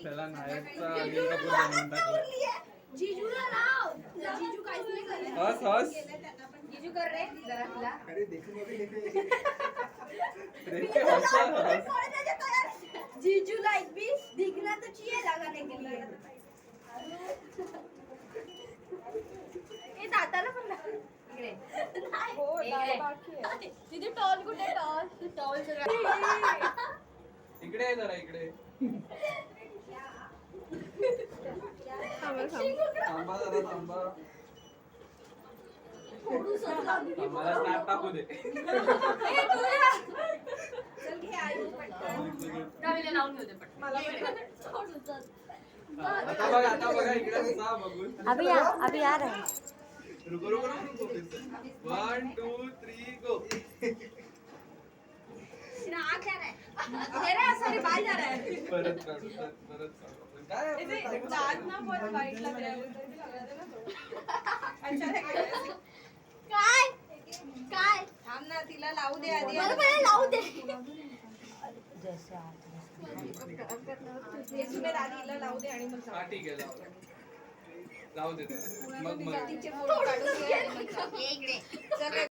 त्याला नायकचा अनिल कपूर बनवून टाकलं. जीजूला लाव. जीजू काहीच नाही करत. हस हस. जीजू कर रे जरा तिला. अरे देखो देखे हस हस. जीजू लाइक भी दिखना तो चाहिए लगाने के लिए. ये दाताला पण इकडे. हो बाकी आहे. दीदी टॉल कुठे टॉल? टॉल इकडे आहे जरा इकडे. थांबा जरा थांबा. मला स्नॅप टाकू दे. आता बघा इकडे कसा बघून. अभी आ रहा है. रुको रुको रुको. 1 2 3 गो. परत काढू परत काढू. काय काय थांब ना तिला लावू दे आधी. मला पहिले लावू दे. आधीला लावू दे आणि मग हा ठीक आहे लावू दे. मग तिचे फोटो काढून घे.